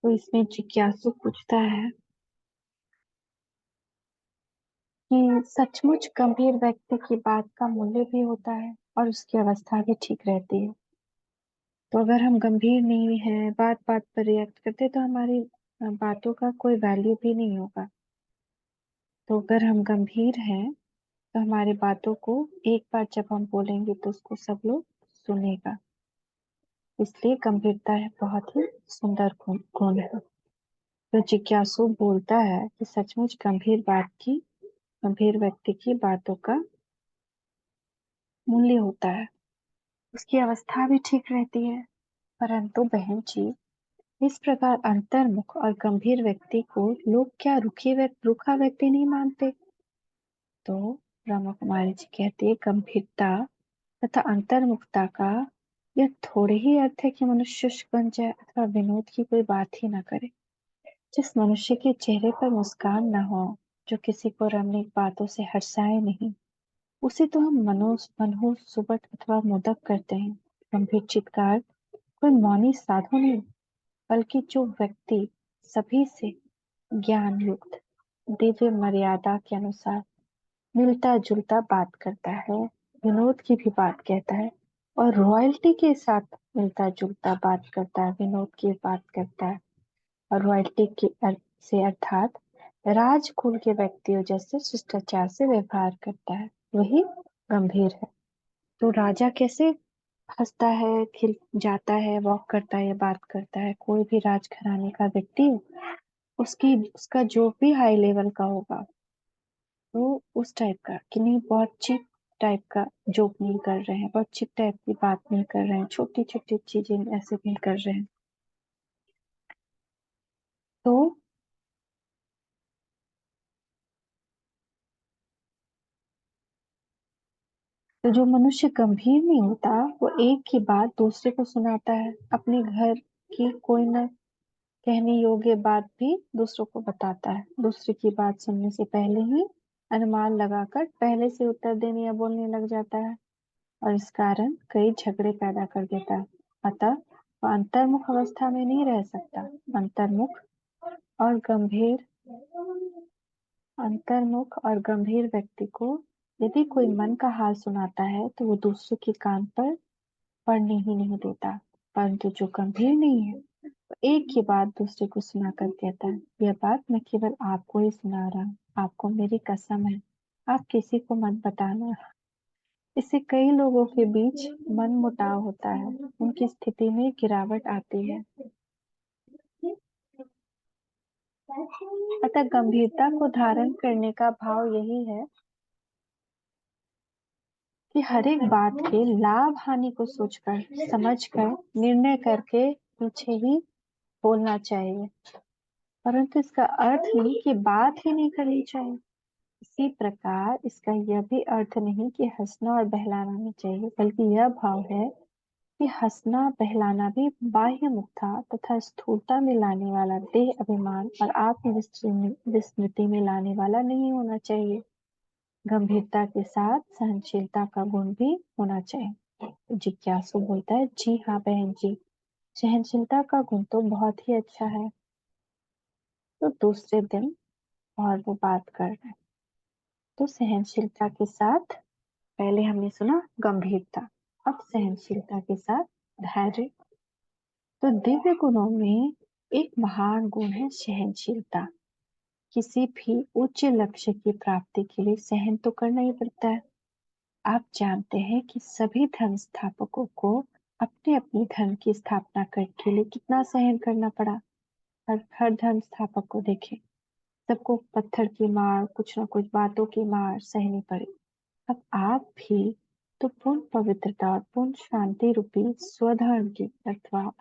तो इसमें जिज्ञासु पूछता है कि सचमुच गंभीर व्यक्ति की बात का मूल्य भी होता है और उसकी अवस्था भी ठीक रहती है। तो अगर हम गंभीर नहीं हैं, बात बात पर रिएक्ट करते तो हमारी बातों का कोई वैल्यू भी नहीं होगा। तो अगर हम गंभीर हैं तो हमारी बातों को एक बार जब हम बोलेंगे तो उसको सब लोग सुनेगा। इसलिए गंभीरता है बहुत ही सुंदर गुण है। तो जिज्ञासु बोलता है कि सचमुच गंभीर व्यक्ति की बातों का मूल्य होता है, उसकी अवस्था भी ठीक रहती है। परंतु बहन जी, इस प्रकार अंतर्मुख और गंभीर व्यक्ति को लोग क्या रूखा व्यक्ति नहीं मानते? तो ब्रह्मा कुमारी जी कहती है, गंभीरता तथा अंतर्मुखता का यह थोड़े ही अर्थ है कि मनुष्य शुष्क बन जाए अथवा विनोद की कोई बात ही न करे। जिस मनुष्य के चेहरे पर मुस्कान न हो, जो किसी को रमणीक बातों से हर्षाए नहीं, उसे तो हम मनहूस सुबट अथवा मोदक करते हैं। गंभीर चित्कार कोई मौनी साधु नहीं, बल्कि जो व्यक्ति सभी से ज्ञान युक्त दिव्य मर्यादा के अनुसार मिलता जुलता बात करता है, विनोद की भी बात कहता है और रॉयल्टी के साथ मिलता जुलता बात करता है, विनोद की बात करता है और रॉयल्टी के से अर्थात राजकुल के व्यक्तियों जैसे शिष्टाचार से व्यवहार करता है, वही गंभीर है। तो राजा कैसे हंसता है, खिल जाता है, वॉक करता है या बात करता है, कोई भी राजघराने का व्यक्ति उसका जो भी हाई लेवल का होगा, तो उस टाइप का कि नहीं, बहुत चीप टाइप का जोक नहीं कर रहे हैं, बहुत चीप टाइप की बात नहीं कर रहे हैं, छोटी छोटी चीजें ऐसे नहीं कर रहे हैं। तो जो मनुष्य गंभीर नहीं होता, वो एक की बात दूसरे को सुनाता है, अपने घर की कोई न कहने योग्य बात भी दूसरों को बताता है, दूसरे की बात सुनने से पहले ही अनुमान लगाकर पहले से उत्तर देने या बोलने लग जाता है और इस कारण कई झगड़े पैदा कर देता है। अतः वह अंतर्मुख अवस्था में नहीं रह सकता। अंतर्मुख और गंभीर अंतर्मुख और गंभीर व्यक्ति को यदि कोई मन का हाल सुनाता है तो वो दूसरे के कान पर पड़ने ही नहीं देता। परंतु जो गंभीर नहीं है, वो एक की बात दूसरे को सुनाकर कहता है, यह बात मैं केवल आपको ही सुना रहा हूँ, आपको मेरी कसम है, आप किसी को मत बताना। इससे कई लोगों के बीच मनमुटाव होता है, उनकी स्थिति में गिरावट आती है। अतः गंभीरता को धारण करने का भाव यही है कि हर एक बात के लाभ हानि को सोचकर समझकर निर्णय करके पीछे ही बोलना चाहिए, परंतु इसका अर्थ नहीं कि बात ही नहीं करनी चाहिए। इसी प्रकार इसका यह भी अर्थ नहीं कि हंसना और बहलाना नहीं चाहिए, बल्कि यह भाव है कि हंसना बहलाना भी बाह्य मुक्ता तथा स्थूलता में लाने वाला, देह अभिमान और आत्म विस्मृति में लाने वाला नहीं होना चाहिए। गंभीरता के साथ सहनशीलता का गुण भी होना चाहिए। जिज्ञासु बोलता है, जी हाँ बहन जी, सहनशीलता का गुण तो बहुत ही अच्छा है। तो दूसरे दिन और वो बात कर रहे हैं। तो सहनशीलता के साथ, पहले हमने सुना गंभीरता, अब सहनशीलता के साथ धैर्य। तो दिव्य गुणों में एक महान गुण है सहनशीलता। किसी भी उच्च लक्ष्य की प्राप्ति के लिए सहन तो करना ही पड़ता है। आप जानते हैं कि सभी धर्म स्थापकों को अपने अपने धर्म की स्थापना करने के लिए कितना सहन करना पड़ा। हर धर्म स्थापक को देखें, सबको पत्थर की मार, कुछ न कुछ बातों की मार सहनी पड़ी। अब आप भी तो पूर्ण पवित्रता और पूर्ण शांति रूपी स्वधर्म की अथवा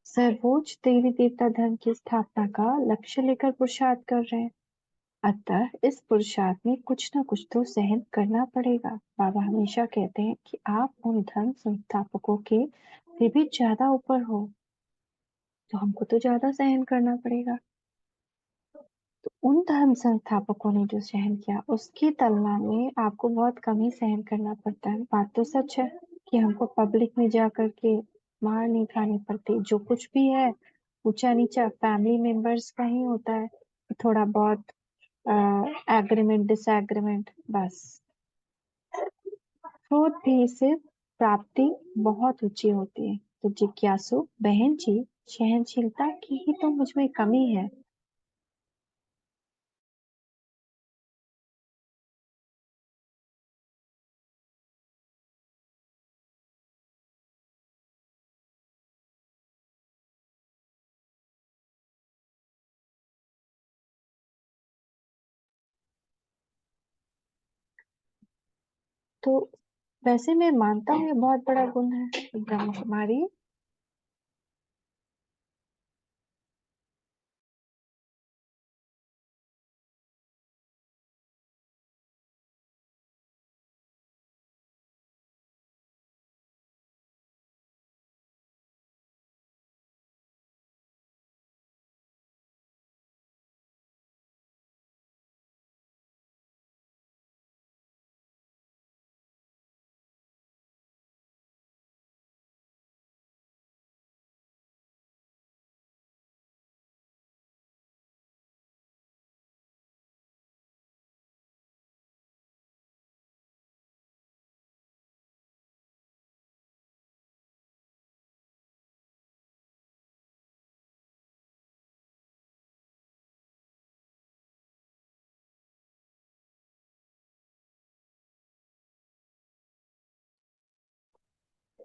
सर्वोच्च देवी देवता धर्म की स्थापना का लक्ष्य लेकर पुरुषार्थ कर रहे हैं। अतः इस पुरुषार्थ में कुछ न कुछ तो सहन करना पड़ेगा। बाबा हमेशा कहते हैं कि आप उन धर्म संस्थापकों के से भी ज्यादा ऊपर हो, तो हमको तो ज्यादा सहन करना पड़ेगा। तो उन धर्म संस्थापकों ने जो सहन किया, उसकी तुलना में आपको बहुत कम ही सहन करना पड़ता है। बात तो सच है कि हमको पब्लिक में जा करके मार नहीं खानी पड़ती, जो कुछ भी है ऊंचा नीचा फैमिली मेंबर्स का ही होता है, थोड़ा बहुत एग्रीमेंट डिसएग्रीमेंट बस। क्रोध भी सिर्फ प्राप्ति बहुत ऊंची होती है। तो जिज्ञासु बहन जी, सहनशीलता की ही तो मुझ में कमी है। तो वैसे मैं मानता हूँ ये बहुत बड़ा गुण है। ब्रह्म कुमारी,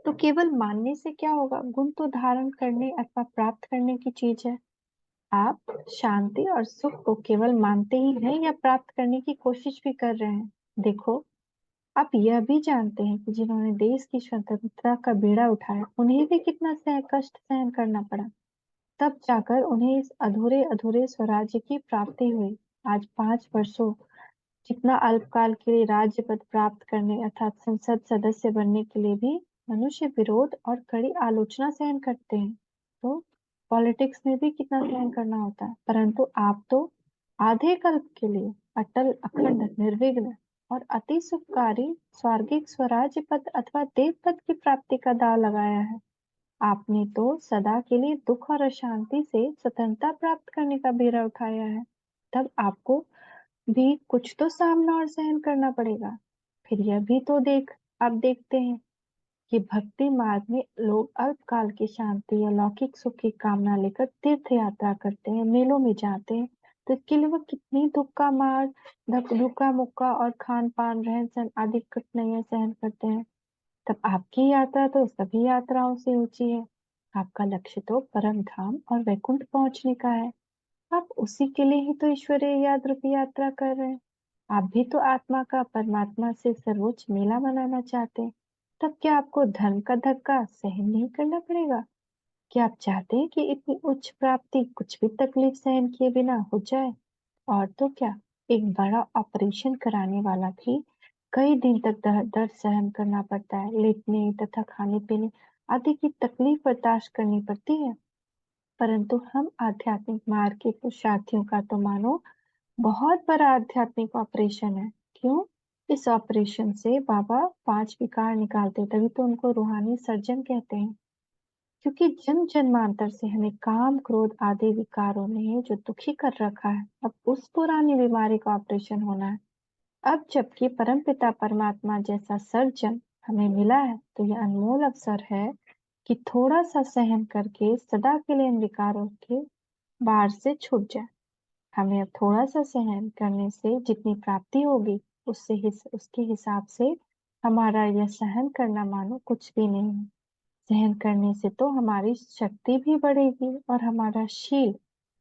तो केवल मानने से क्या होगा? गुण तो धारण करने अथवा प्राप्त करने की चीज है। आप शांति और सुख को केवल मानते ही हैं या प्राप्त करने की कोशिश भी कर रहे हैं? देखो, आप यह भी जानते हैं कि जिन्होंने देश की स्वतंत्रता का बीड़ा उठाया, उन्हें भी कितना कष्ट सहन करना पड़ा, तब जाकर उन्हें इस अधूरे अधूरे स्वराज्य की प्राप्ति हुई। आज 5 वर्षों जितना अल्पकाल के लिए राज्य पद प्राप्त करने अर्थात संसद सदस्य बनने के लिए भी मनुष्य विरोध और कड़ी आलोचना सहन करते हैं। तो पॉलिटिक्स में भी कितना सहन करना होता है, परंतु आप तो आधे कल्प के लिए अटल अखंड निर्विघ्न और अति सुखकारी स्वर्गिक स्वराज्य पद अथवा देव पद की प्राप्ति का दाव लगाया है। आपने तो सदा के लिए दुख और अशांति से स्वतंत्रता प्राप्त करने का बीड़ा उठाया है। तब आपको भी कुछ तो सामना और सहन करना पड़ेगा। फिर यह भी तो अब देखते हैं कि भक्ति मार्ग में लोग अल्पकाल की शांति या लौकिक सुख की कामना लेकर तीर्थ यात्रा करते हैं, मेलों में जाते हैं, तो इसके लिए वो कितनी दुख का मार, धक्का मुक्का और खान पान रहन सहन आदि कठिनाइयां सहन करते हैं। तब आपकी यात्रा तो सभी यात्राओं से ऊंची है। आपका लक्ष्य तो परम धाम और वैकुंठ पहुंचने का है। आप उसी के लिए ही तो ईश्वरीय याद रूपी यात्रा कर रहे हैं। आप भी तो आत्मा का परमात्मा से सर्वोच्च मेला मनाना चाहते हैं। तब क्या आपको धर्म का धक्का सहन नहीं करना पड़ेगा? क्या आप चाहते हैं कि इतनी उच्च प्राप्ति कुछ भी तकलीफ सहन किए बिना हो जाए? और तो क्या, एक बड़ा ऑपरेशन कराने वाला भी कई दिन तक दर्द सहन करना पड़ता है, लेटने तथा खाने पीने आदि की तकलीफ बर्दाश्त करनी पड़ती है। परंतु हम आध्यात्मिक मार्ग के पुरुषार्थियों का तो मानो बहुत बड़ा आध्यात्मिक ऑपरेशन है। क्यों? इस ऑपरेशन से बाबा 5 विकार निकालते, तभी तो उनको रूहानी सर्जन कहते हैं। क्योंकि जन्म जन्मांतर से हमें काम क्रोध आदि विकारों ने जो दुखी कर रखा है, अब उस पुरानी बीमारी का ऑपरेशन होना है। अब जबकि परमपिता परमात्मा जैसा सर्जन हमें मिला है, तो यह अनमोल अवसर है कि थोड़ा सा सहन करके सदा के लिए इन विकारों के बाढ़ से छूट जाए। हमें अब थोड़ा सा सहन करने से जितनी प्राप्ति होगी, उसके हिसाब से हमारा यह सहन करना मानो कुछ भी नहीं है। सहन करने से तो हमारी शक्ति भी बढ़ेगी और हमारा शील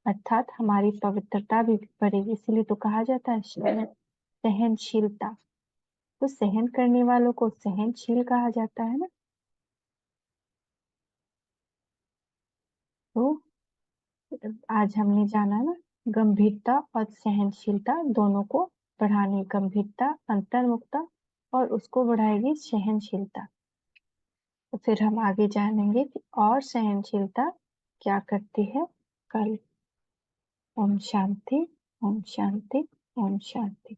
अर्थात हमारी पवित्रता भी बढ़ेगी। इसलिए तो कहा जाता है सहनशीलता। तो सहन करने वालों को सहनशील कहा जाता है ना। तो आज हमने जाना ना, गंभीरता और सहनशीलता दोनों को बढ़ाने, गंभीरता अंतर्मुखता और उसको बढ़ाएगी सहनशीलता। तो फिर हम आगे जानेंगे कि और सहनशीलता क्या करती है कल। ओम शांति, ओम शांति, ओम शांति।